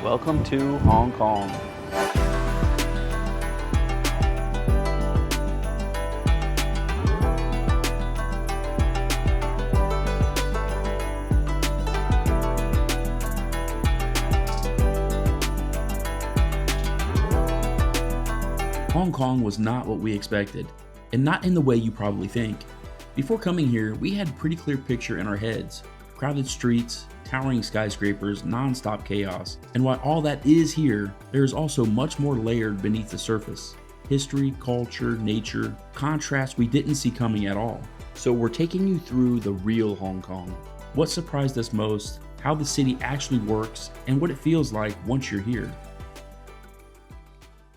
Welcome to Hong Kong. Hong Kong was not what we expected, and not in the way you probably think. Before coming here, we had a pretty clear picture in our heads. Crowded streets, towering skyscrapers, non-stop chaos. And while all that is here, there is also much more layered beneath the surface. History, culture, nature, contrasts we didn't see coming at all. So we're taking you through the real Hong Kong. What surprised us most, how the city actually works, and what it feels like once you're here.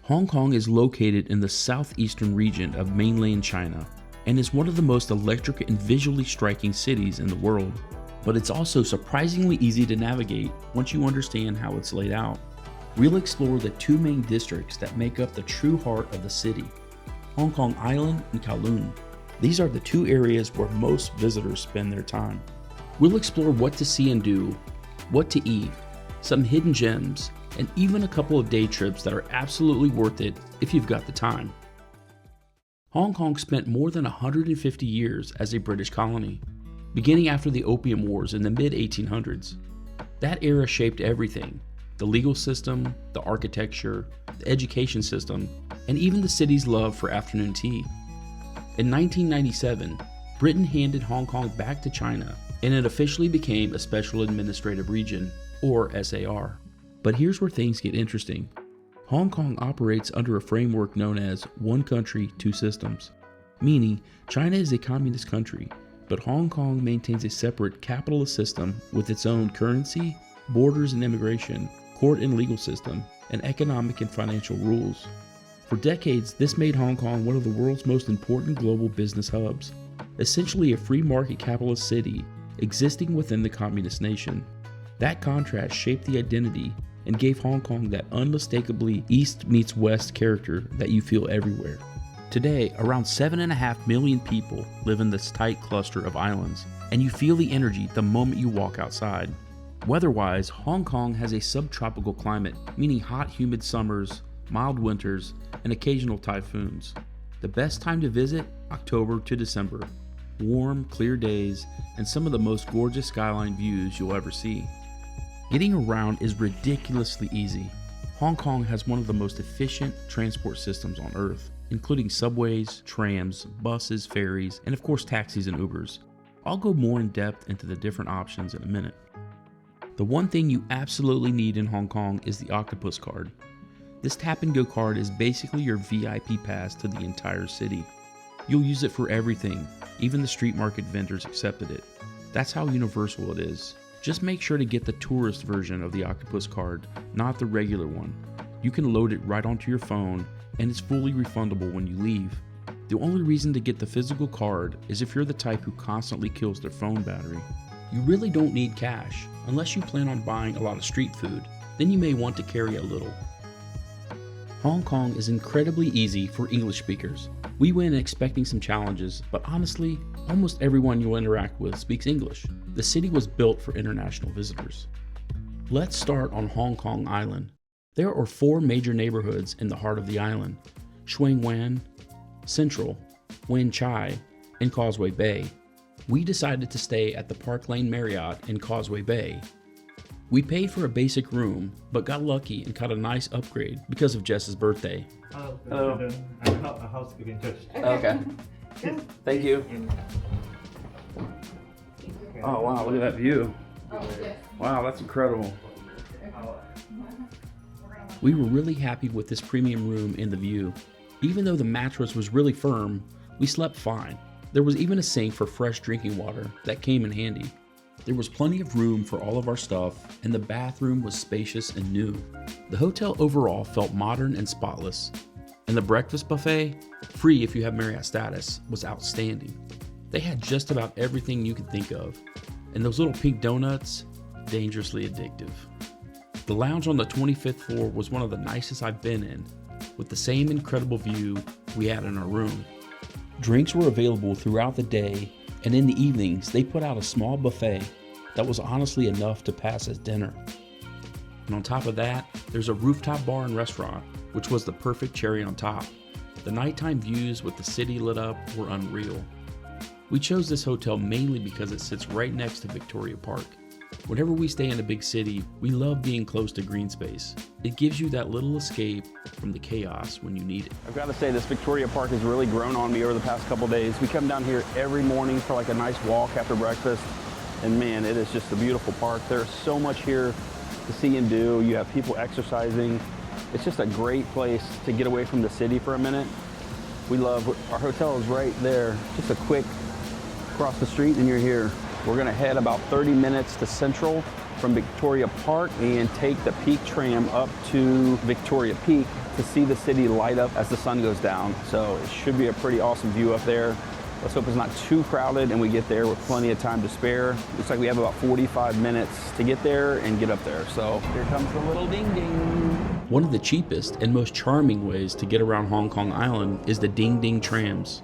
Hong Kong is located in the southeastern region of mainland China and is one of the most electric and visually striking cities in the world. But it's also surprisingly easy to navigate once you understand how it's laid out. We'll explore the two main districts that make up the true heart of the city, Hong Kong Island and Kowloon. These are the two areas where most visitors spend their time. We'll explore what to see and do, what to eat, some hidden gems, and even a couple of day trips that are absolutely worth it if you've got the time. Hong Kong spent more than 150 years as a British colony, beginning after the Opium Wars in the mid-1800s. That era shaped everything: the legal system, the architecture, the education system, and even the city's love for afternoon tea. In 1997, Britain handed Hong Kong back to China, and it officially became a Special Administrative Region, or SAR. But here's where things get interesting. Hong Kong operates under a framework known as One Country, Two Systems, meaning China is a communist country, but Hong Kong maintains a separate capitalist system with its own currency, borders and immigration, court and legal system, and economic and financial rules. For decades, this made Hong Kong one of the world's most important global business hubs, essentially a free market capitalist city existing within the communist nation. That contrast shaped the identity and gave Hong Kong that unmistakably East meets West character that you feel everywhere. Today, around 7.5 million people live in this tight cluster of islands, and you feel the energy the moment you walk outside. Weather-wise, Hong Kong has a subtropical climate, meaning hot, humid summers, mild winters, and occasional typhoons. The best time to visit? October to December. Warm, clear days, and some of the most gorgeous skyline views you'll ever see. Getting around is ridiculously easy. Hong Kong has one of the most efficient transport systems on Earth, including subways, trams, buses, ferries, and of course taxis and Ubers. I'll go more in depth into the different options in a minute. The one thing you absolutely need in Hong Kong is the Octopus Card. This tap and go card is basically your VIP pass to the entire city. You'll use it for everything, even the street market vendors accepted it. That's how universal it is. Just make sure to get the tourist version of the Octopus Card, not the regular one. You can load it right onto your phone, and it's fully refundable when you leave. The only reason to get the physical card is if you're the type who constantly kills their phone battery. You really don't need cash, unless you plan on buying a lot of street food, then you may want to carry a little. Hong Kong is incredibly easy for English speakers. We went expecting some challenges, but honestly, almost everyone you'll interact with speaks English. The city was built for international visitors. Let's start on Hong Kong Island. There are 4 major neighborhoods in the heart of the island: Sheung Wan, Central, Wan Chai, and Causeway Bay. We decided to stay at the Park Lane Marriott in Causeway Bay. We paid for a basic room, but got lucky and caught a nice upgrade because of Jess's birthday. Hello. I'm not a housekeeping judge. Okay. Thank you. Oh wow, look at that view. Wow, that's incredible. We were really happy with this premium room and the view. Even though the mattress was really firm, we slept fine. There was even a sink for fresh drinking water that came in handy. There was plenty of room for all of our stuff, and the bathroom was spacious and new. The hotel overall felt modern and spotless, and the breakfast buffet, free if you have Marriott status, was outstanding. They had just about everything you could think of, and those little pink donuts, dangerously addictive. The lounge on the 25th floor was one of the nicest I've been in, with the same incredible view we had in our room. Drinks were available throughout the day, and in the evenings they put out a small buffet that was honestly enough to pass as dinner. And on top of that, there's a rooftop bar and restaurant, which was the perfect cherry on top. The nighttime views with the city lit up were unreal. We chose this hotel mainly because it sits right next to Victoria Park. Whenever we stay in a big city, we love being close to green space. It gives you that little escape from the chaos when you need it. I've got to say, this Victoria Park has really grown on me over the past couple days. We come down here every morning for like a nice walk after breakfast, and man, it is just a beautiful park. There's so much here to see and do. You have people exercising. It's just a great place to get away from the city for a minute. We love, our hotel is right there, just a quick cross the street and you're here. We're gonna head about 30 minutes to Central from Victoria Park and take the Peak Tram up to Victoria Peak to see the city light up as the sun goes down. So it should be a pretty awesome view up there. Let's hope it's not too crowded and we get there with plenty of time to spare. Looks like we have about 45 minutes to get there and get up there. So here comes the little ding ding. One of the cheapest and most charming ways to get around Hong Kong Island is the Ding Ding Trams.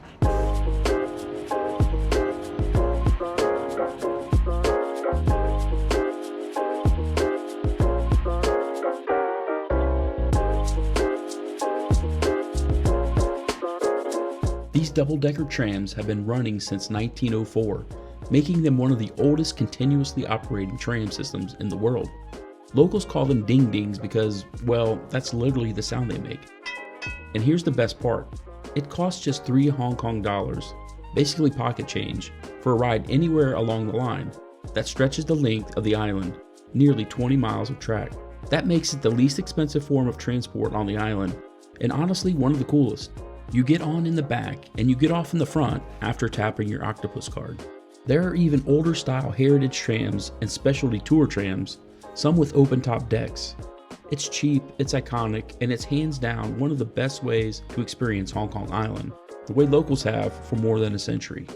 These double-decker trams have been running since 1904, making them one of the oldest continuously operating tram systems in the world. Locals call them ding dings because, well, that's literally the sound they make. And here's the best part. It costs just 3 Hong Kong dollars, basically pocket change, for a ride anywhere along the line that stretches the length of the island, nearly 20 miles of track. That makes it the least expensive form of transport on the island, and honestly one of the coolest. You get on in the back and you get off in the front after tapping your Octopus Card. There are even older style heritage trams and specialty tour trams, some with open top decks. It's cheap, it's iconic, and it's hands down one of the best ways to experience Hong Kong Island, the way locals have for more than a century.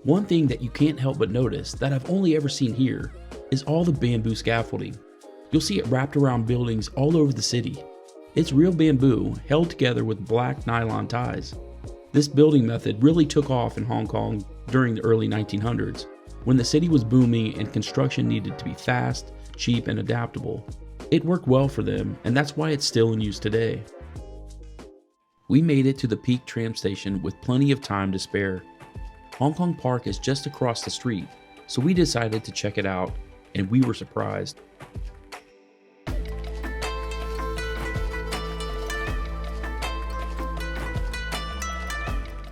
One thing that you can't help but notice that I've only ever seen here is all the bamboo scaffolding. You'll see it wrapped around buildings all over the city. It's real bamboo held together with black nylon ties. This building method really took off in Hong Kong during the early 1900s, when the city was booming and construction needed to be fast, cheap, and adaptable. It worked well for them, and that's why it's still in use today. We made it to the Peak Tram station with plenty of time to spare. Hong Kong Park is just across the street, so we decided to check it out, and we were surprised.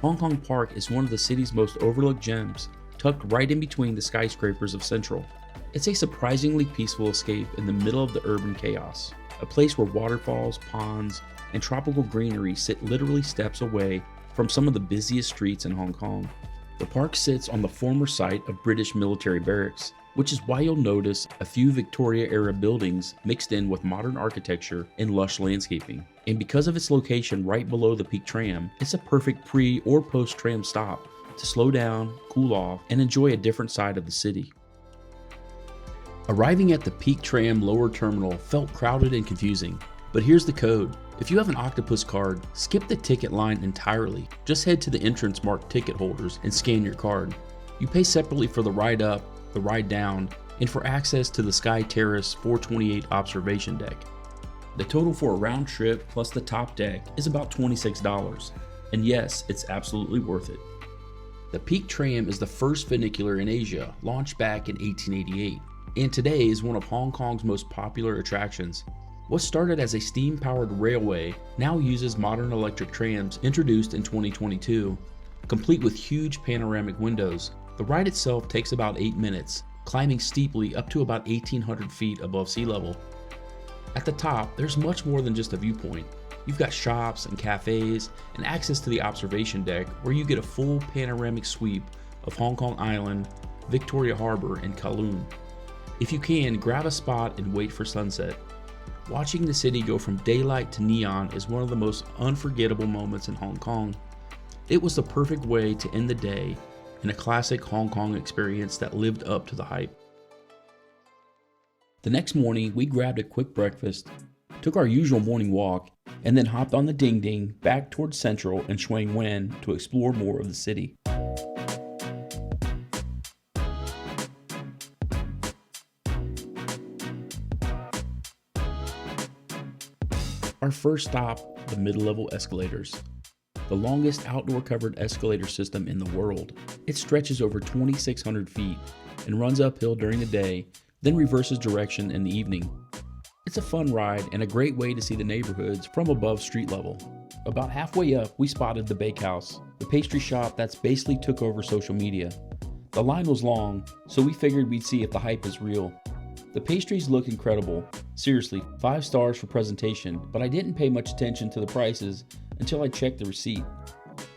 Hong Kong Park is one of the city's most overlooked gems, tucked right in between the skyscrapers of Central. It's a surprisingly peaceful escape in the middle of the urban chaos, a place where waterfalls, ponds, and tropical greenery sit literally steps away from some of the busiest streets in Hong Kong. The park sits on the former site of British military barracks, which is why you'll notice a few Victoria-era buildings mixed in with modern architecture and lush landscaping. And because of its location right below the Peak Tram, it's a perfect pre- or post-tram stop to slow down, cool off, and enjoy a different side of the city. Arriving at the Peak Tram lower terminal felt crowded and confusing, but here's the code. If you have an Octopus Card, skip the ticket line entirely. Just head to the entrance marked ticket holders and scan your card. You pay separately for the ride up, the ride down, and for access to the Sky Terrace 428 observation deck. The total for a round trip plus the top deck is about $26, and yes, it's absolutely worth it. The Peak Tram is the first funicular in Asia, launched back in 1888, and today is one of Hong Kong's most popular attractions. What started as a steam-powered railway now uses modern electric trams introduced in 2022, complete with huge panoramic windows. The ride itself takes about 8 minutes, climbing steeply up to about 1,800 feet above sea level. At the top, there's much more than just a viewpoint. You've got shops and cafes and access to the observation deck where you get a full panoramic sweep of Hong Kong Island, Victoria Harbour, and Kowloon. If you can, grab a spot and wait for sunset. Watching the city go from daylight to neon is one of the most unforgettable moments in Hong Kong. It was the perfect way to end the day in a classic Hong Kong experience that lived up to the hype. The next morning, we grabbed a quick breakfast, took our usual morning walk, and then hopped on the Ding Ding back towards Central and Sheung Wen to explore more of the city. Our first stop, the mid-level escalators. The longest outdoor covered escalator system in the world. It stretches over 2,600 feet and runs uphill during the day, then reverses direction in the evening. It's a fun ride and a great way to see the neighborhoods from above street level. About halfway up, we spotted the Bakehouse, the pastry shop that's basically took over social media. The line was long, so we figured we'd see if the hype is real. The pastries look incredible. Seriously, 5 stars for presentation, but I didn't pay much attention to the prices until I checked the receipt.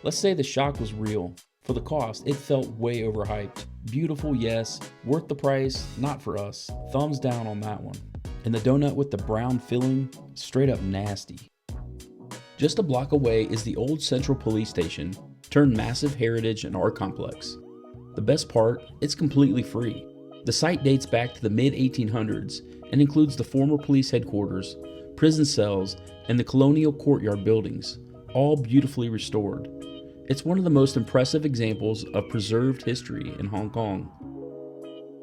Let's say the shock was real. For the cost, it felt way overhyped. Beautiful, yes. Worth the price, not for us. Thumbs down on that one. And the donut with the brown filling, straight up nasty. Just a block away is the old Central Police Station, turned massive heritage and art complex. The best part, it's completely free. The site dates back to the mid-1800s and includes the former police headquarters, prison cells, and the colonial courtyard buildings, all beautifully restored. It's one of the most impressive examples of preserved history in Hong Kong.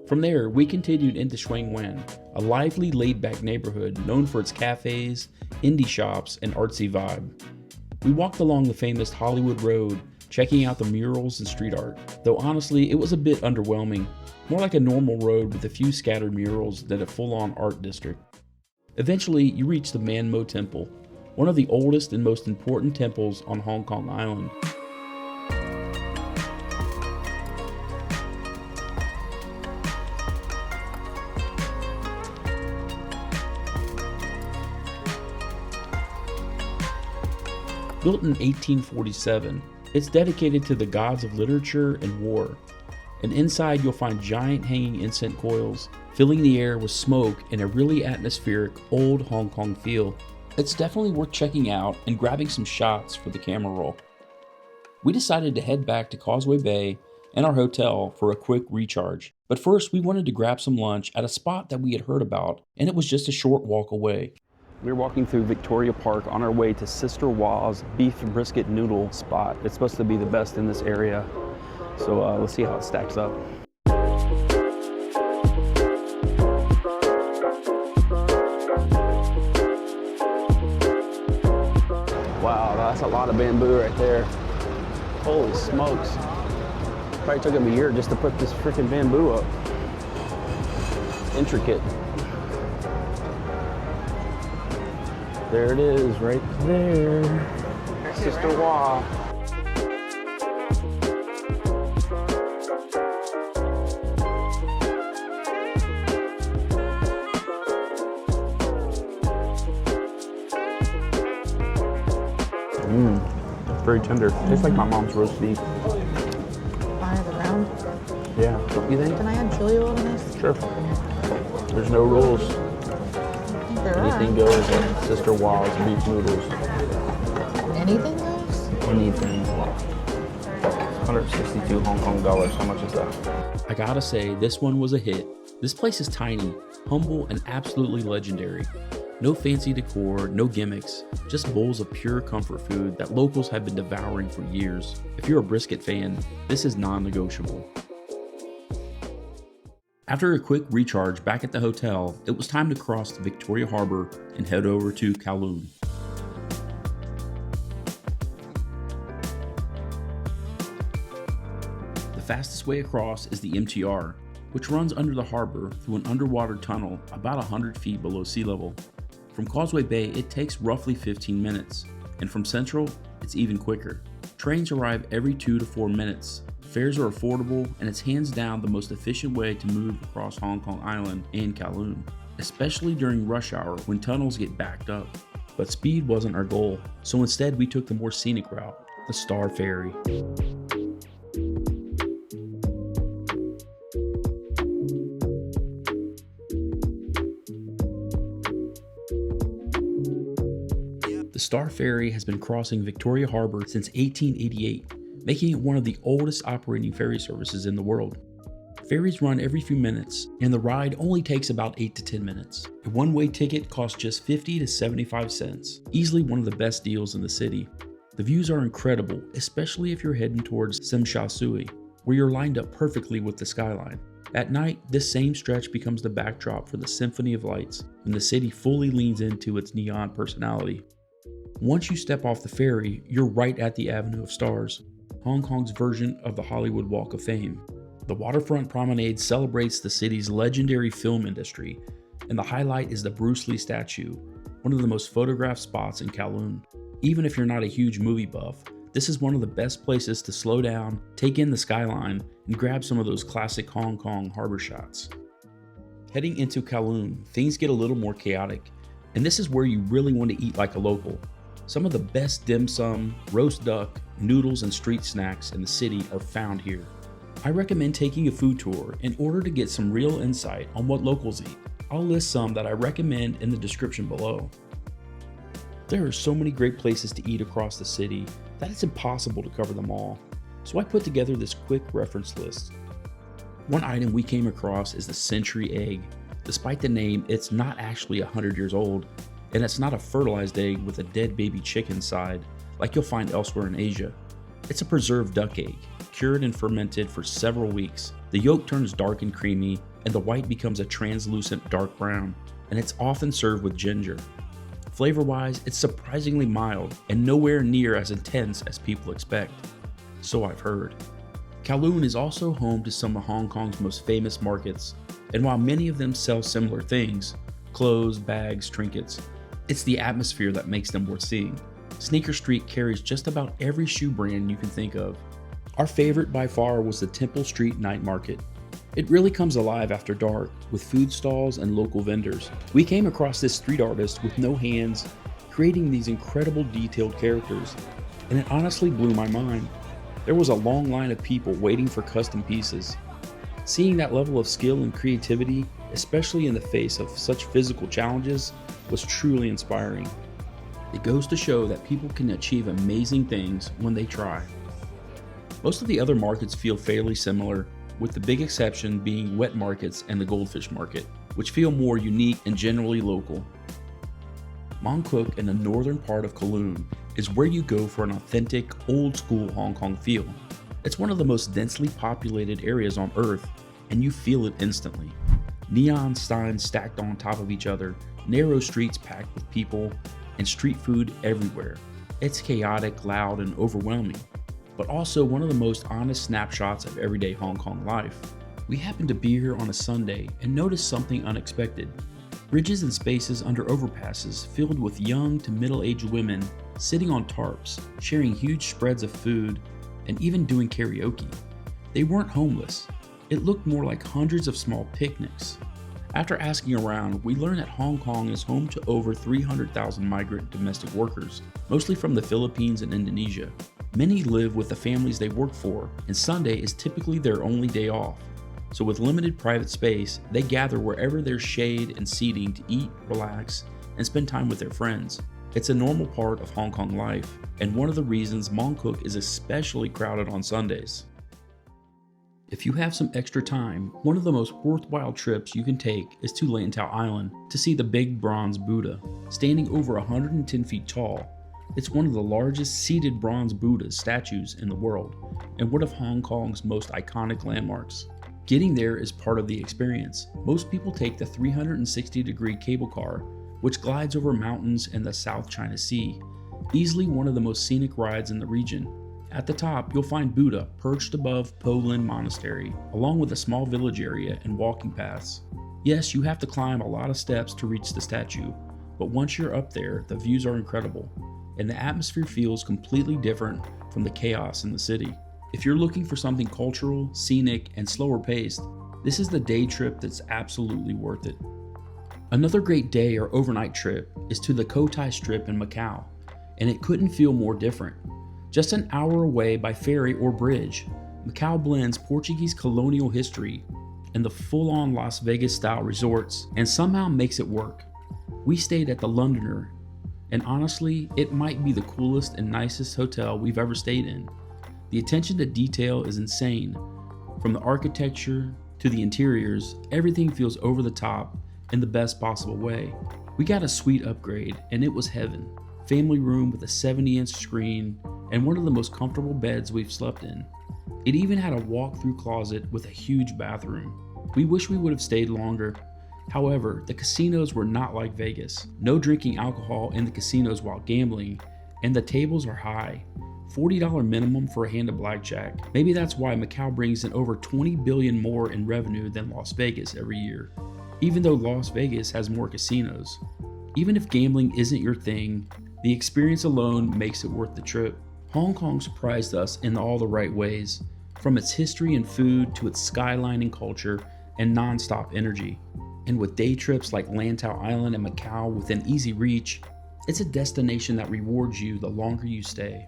From there, we continued into Sheung, a lively, laid-back neighborhood known for its cafes, indie shops, and artsy vibe. We walked along the famous Hollywood Road, checking out the murals and street art, though honestly, it was a bit underwhelming, more like a normal road with a few scattered murals than a full-on art district. Eventually, you reach the Man Mo Temple, one of the oldest and most important temples on Hong Kong Island. Built in 1847, it's dedicated to the gods of literature and war. And inside you'll find giant hanging incense coils, filling the air with smoke and a really atmospheric old Hong Kong feel. It's definitely worth checking out and grabbing some shots for the camera roll. We decided to head back to Causeway Bay and our hotel for a quick recharge. But first we wanted to grab some lunch at a spot that we had heard about, and it was just a short walk away. We're walking through Victoria Park on our way to Sister Wa's beef and brisket noodle spot. It's supposed to be the best in this area. So let's see how it stacks up. Wow, that's a lot of bamboo right there. Holy smokes. Probably took him a year just to put this freaking bamboo up. Intricate. There it is, right there. Sister Wa. Very tender. Tastes like my mom's roast beef. Fire the round. Yeah, don't you think? Can I add chili oil to this? Sure. There's no rules. There Anything are. goes at Sister Wa's beef noodles. Anything goes? Anything. 162 Hong Kong dollars. How much is that? I gotta say, this one was a hit. This place is tiny, humble, and absolutely legendary. No fancy decor, no gimmicks, just bowls of pure comfort food that locals have been devouring for years. If you're a brisket fan, this is non-negotiable. After a quick recharge back at the hotel, it was time to cross the Victoria Harbour and head over to Kowloon. The fastest way across is the MTR, which runs under the harbour through an underwater tunnel about 100 feet below sea level. From Causeway Bay, it takes roughly 15 minutes, and from Central, it's even quicker. Trains arrive every 2 to 4 minutes. Fares are affordable, and it's hands down the most efficient way to move across Hong Kong Island and Kowloon, especially during rush hour when tunnels get backed up. But speed wasn't our goal, so instead we took the more scenic route, the Star Ferry. The Star Ferry has been crossing Victoria Harbour since 1888, making it one of the oldest operating ferry services in the world. Ferries run every few minutes, and the ride only takes about 8 to 10 minutes. A one-way ticket costs just 50 to 75 cents, easily one of the best deals in the city. The views are incredible, especially if you're heading towards Tsim Sha Tsui, where you're lined up perfectly with the Skyline. At night, this same stretch becomes the backdrop for the symphony of lights when the city fully leans into its neon personality. Once you step off the ferry, you're right at the Avenue of Stars, Hong Kong's version of the Hollywood Walk of Fame. The waterfront promenade celebrates the city's legendary film industry, and the highlight is the Bruce Lee statue, one of the most photographed spots in Kowloon. Even if you're not a huge movie buff, this is one of the best places to slow down, take in the skyline, and grab some of those classic Hong Kong harbor shots. Heading into Kowloon, things get a little more chaotic, and this is where you really want to eat like a local. Some of the best dim sum, roast duck, noodles, and street snacks in the city are found here. I recommend taking a food tour in order to get some real insight on what locals eat. I'll list some that I recommend in the description below. There are so many great places to eat across the city that it's impossible to cover them all, so I put together this quick reference list. One item we came across is the century egg. Despite the name, it's not actually 100 years old, and it's not a fertilized egg with a dead baby chick inside like you'll find elsewhere in Asia. It's a preserved duck egg, cured and fermented for several weeks. The yolk turns dark and creamy, and the white becomes a translucent dark brown, and it's often served with ginger. Flavor-wise, it's surprisingly mild and nowhere near as intense as people expect. So I've heard. Kowloon is also home to some of Hong Kong's most famous markets, and while many of them sell similar things, clothes, bags, trinkets, it's the atmosphere that makes them worth seeing. Sneaker Street carries just about every shoe brand you can think of. Our favorite by far was the Temple Street Night Market. It really comes alive after dark, with food stalls and local vendors. We came across this street artist with no hands, creating these incredible detailed characters, and it honestly blew my mind. There was a long line of people waiting for custom pieces. Seeing that level of skill and creativity, especially in the face of such physical challenges, was truly inspiring. It goes to show that people can achieve amazing things when they try. Most of the other markets feel fairly similar, with the big exception being wet markets and the goldfish market, which feel more unique and generally local. Mong in the northern part of Kowloon is where you go for an authentic, old-school Hong Kong feel. It's one of the most densely populated areas on Earth, and you feel it instantly. Neon signs stacked on top of each other, narrow streets packed with people, and street food everywhere. It's chaotic, loud, and overwhelming, but also one of the most honest snapshots of everyday Hong Kong life. We happened to be here on a Sunday and noticed something unexpected. Bridges and spaces under overpasses filled with young to middle-aged women sitting on tarps, sharing huge spreads of food, and even doing karaoke. They weren't homeless. It looked more like hundreds of small picnics. After asking around, we learned that Hong Kong is home to over 300,000 migrant domestic workers, mostly from the Philippines and Indonesia. Many live with the families they work for, and Sunday is typically their only day off. So with limited private space, they gather wherever there's shade and seating to eat, relax, and spend time with their friends. It's a normal part of Hong Kong life, and one of the reasons Mong is especially crowded on Sundays. If you have some extra time, one of the most worthwhile trips you can take is to Lantau Island to see the big bronze Buddha. Standing over 110 feet tall, it's one of the largest seated bronze Buddha statues in the world and one of Hong Kong's most iconic landmarks. Getting there is part of the experience. Most people take the 360-degree cable car, which glides over mountains and the South China Sea, easily one of the most scenic rides in the region. At the top, you'll find Buddha perched above Po Lin Monastery, along with a small village area and walking paths. Yes, you have to climb a lot of steps to reach the statue, but once you're up there, the views are incredible, and the atmosphere feels completely different from the chaos in the city. If you're looking for something cultural, scenic, and slower paced, this is the day trip that's absolutely worth it. Another great day or overnight trip is to the Cotai Strip in Macau, and it couldn't feel more different. Just an hour away by ferry or bridge, Macau blends Portuguese colonial history and the full-on Las Vegas-style resorts and somehow makes it work. We stayed at the Londoner, and honestly, it might be the coolest and nicest hotel we've ever stayed in. The attention to detail is insane. From the architecture to the interiors, everything feels over the top in the best possible way. We got a suite upgrade, and it was heaven. Family room with a 70-inch screen and one of the most comfortable beds we've slept in. It even had a walk-through closet with a huge bathroom. We wish we would have stayed longer. However, the casinos were not like Vegas. No drinking alcohol in the casinos while gambling, and the tables are high. $40 minimum for a hand of blackjack. Maybe that's why Macau brings in over $20 billion more in revenue than Las Vegas every year, even though Las Vegas has more casinos. Even if gambling isn't your thing, the experience alone makes it worth the trip. Hong Kong surprised us in all the right ways, from its history and food to its skyline and culture and non-stop energy. And with day trips like Lantau Island and Macau within easy reach, it's a destination that rewards you the longer you stay.